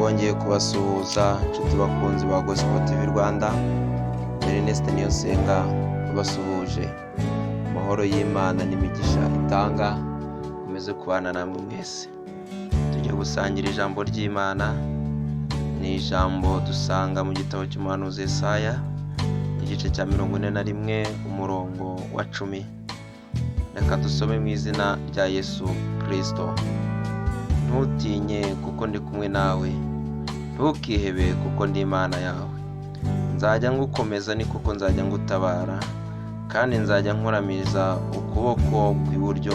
twongeye kubasuhuza inshuti bakunzi ba Gospel TV Rwanda. Ernest niyo senga kubasuhuje. Amahoro y'Imana n'imigisha itanga umeze kubana namwe mwese. Tugiye gusangira ijambo ry'Imana. Ni ijambo dusanga mu gitabo cy'umuhanuzi Yesaya igice cya 41 umurongo wa 10. Reka dusome mu izina rya Yesu Kristo. Ntutinye kuko ndi kumwe nawe, ntukihebe kuko ndi Imana yawe. Nzajya ngukomeza ni kuko nzajya ngutabara, kandi nzajya nkuramiza ukuboko kw'iburyo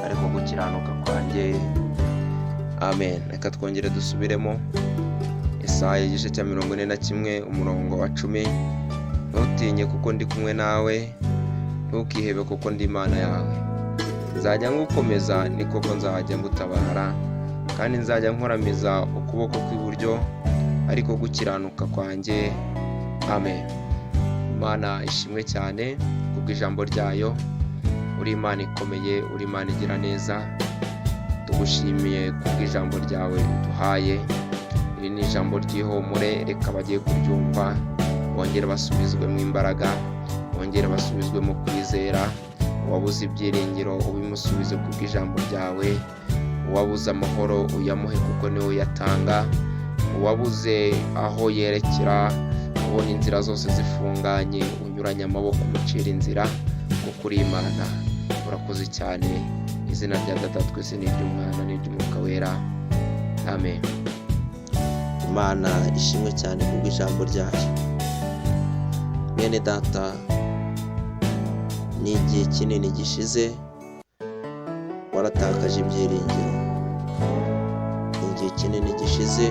ariko gukiranuka kwanjye. Amen. Reka twongere dusubiremo Yesaya igice cya 41 umurongo wa 10. Ntutinye kuko ndi kumwe nawe, ntukihebe kuko ndi Imana yawe. Nzajya ngukomeza ni koko nzajya ngutabara, kandi nzajya nkuramiza ukuboko kw'iburyo ariko gukiranuka kwanjye. Amen. Imana ishimwe cyane kubw'ijambo ryayo. Uri Imana ikomeye, uri Imana igira neza. Tugushimiye kubw'ijambo ryawe duhaye. Iri ni ijambo ry'ihumure, reka bagiye kuryumva bongere basubizwe mu imbaraga, bongere basubizwe mu kwizera. Wabuze ibyiringiro ubimusubize kubw'ijambo ryawe. Wabuze amahoro uyamuhe kuko niwe uyatanga. Wabuze aho yerekera, ubona inzira zose zifunganye, unyuranye amaboko umucira inzira kuko uri Imana. Urakoze cyane. Izina rya Data twese n'iry'Umwana n'iry'Umwuka wera. Amen. Imana ishimwe cyane kubw'ijambo ryayo. Bene Data, ni igihe kinini gishize waratakaje ibyiringiro. Igihe kinini gishize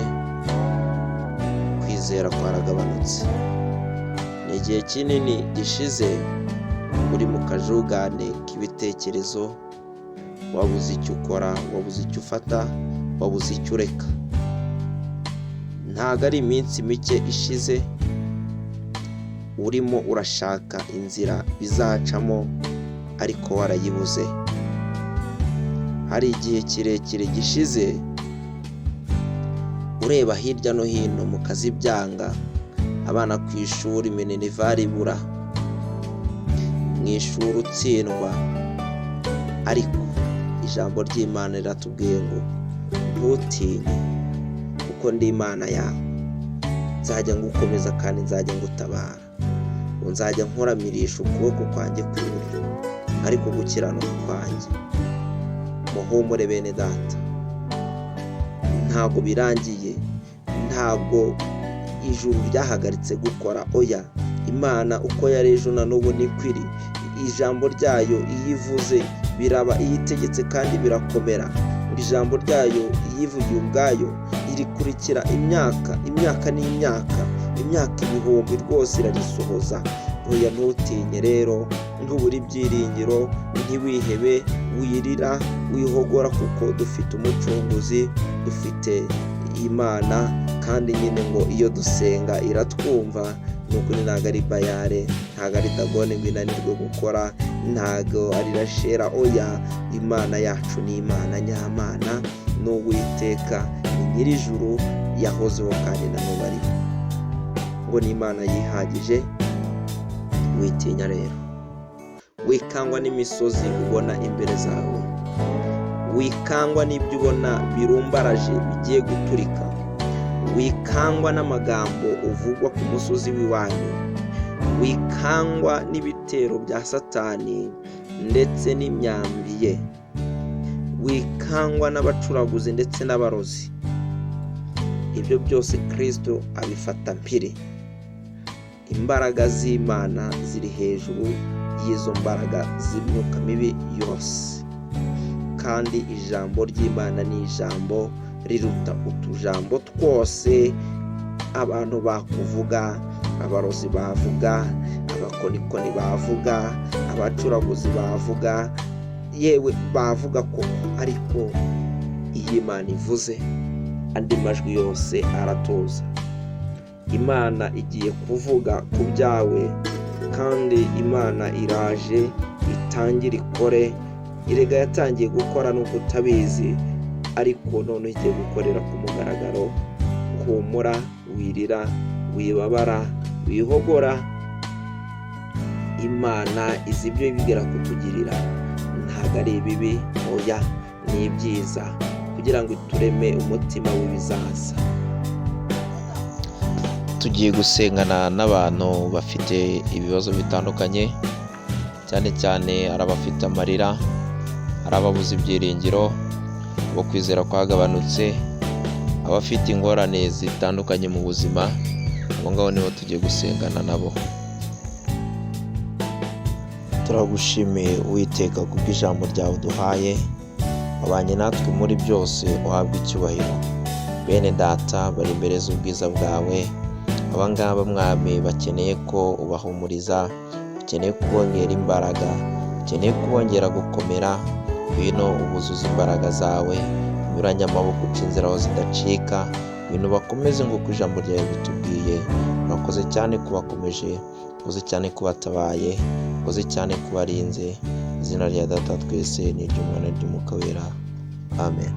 kwizera kwaragabanutse. Ni igihe kinini gishize uri mu kajugane k'ibitekerezo, wabuze icyo ukora, wabuze icyo ufata, wabuze icyo ureka. Ntago ari iminsi mike ishize urimo urashaka inzira bizacamo ariko warayibuze. Hari igihe kirekire gishize ureba hirya no hino mu kazi byanga, abana ku ishuri minerivare ibura, mu ishuri utsindwa, ariko ijambo ry'Imana riratubwiye ngo ntutinye kuko ndi Imana yawe. Nzajya ngukomeza kandi nzajya ngutabara. Nzajya nkuramirisha ukuboko kwanjye kw'iburyo ariko gukiranuka kwanjye. Muhumure bene Data, ntabwo birangiye, ntabwo ijuru ryahagaritse gukora. Oya, Imana uko yari ejo na n'ubu nikwiri. Ijambo ryayo iyivuze biraba, iyitegetse kandi birakomera. Ijambo ryayo iyivugiye ubwayo irikurikira imyaka n'imyaka, imyaka ibihumbi rwose irarisohoza. Oya, ntutinye rero, ntubure ibyiringiro, ntiwihebe, wirira, wihogora kuko dufite umucunguzi, dufite Imana. Kandi nyine ngo iyo dusenga iratwumva. Nukuri ntago ari bayare, ntago ari dagone ngo inanirwe gukora, ntago ari rashera. Oya, Imana yacu ni Imana nyamana, n'Uwiteka, ni Nyirijuru, yahozeho kandi na n'ubu ariho. Ngo ni Imana yihagije. Witinya rero, wikangwa n'imisozi ubona imbere zawe, wikangwa n'ibyo ubona birumbaraje bigiye guturika, wikangwa n'amagambo uvugwa ku musozi w'iwanyu, wikangwa n'ibitero bya Satani ndetse n'imyambi ye, wikangwa n'abacuraguzi ndetse n'abarozi. Ibyo byose Kristo abifata mpiri. Imbaraga z'Imana ziri hejuru y'izo mbaraga z'imyuka mibi yose. Kandi ijambo ry'Imana ni ijambo riruta utujambo twose abantu bakuvuga, abarozi bavuga, abakonikoni bavuga, abacuraguzi bavuga, yewe bavuga koko. Ariko iyi Imana ivuze, andi majwi yose aratuza. Imana igiye kuvuga ku byawe, kandi Imana iraje itangira ikore. Irega yatangiye gukora n'uko utabizi, ariko none igiye gukorera ku mugaragaro. humura, wirira, wibabara, wihogora. Imana izi ibyo yibwira kutugirira, ntabwo ari ibibi, oya ni ibyiza, kugira ngo itureme umutima w'ibizaza. Tugiye gusengana n'abantu bafite ibibazo bitandukanye, cyane cyane hari abafite amarira, hari ababuze ibyiringiro, abo kwizera kwagabanutse, abafite ingorane zitandukanye mu buzima. Abo ngabo nibo tugiye gusengana nabo. Turagushimiye Uwiteka kubw'ijambo ryawe duhaye, wabanye natwe muri byose, uhabwe icyubahiro. Bene data bari imbere z'ubwiza bwawe, aba ngaba Mwami bakeneye ko ubahumuriza, bakeneye kubongera imbaraga, bakeneye kubongera gukomera. Ngwino ubuzuza imbaraga zawe, unyuranye amaboko uca inzira aho zidacika. Ngwino bakomeze nk'uko ijambo ryawe bitubwiye. Urakoze cyane kubakomeje, urakoze cyane kubatabaye, urakoze cyane kubarinze. Izina rya Data twese n'iry'Umwana n'iry'Umwuka wera, amen.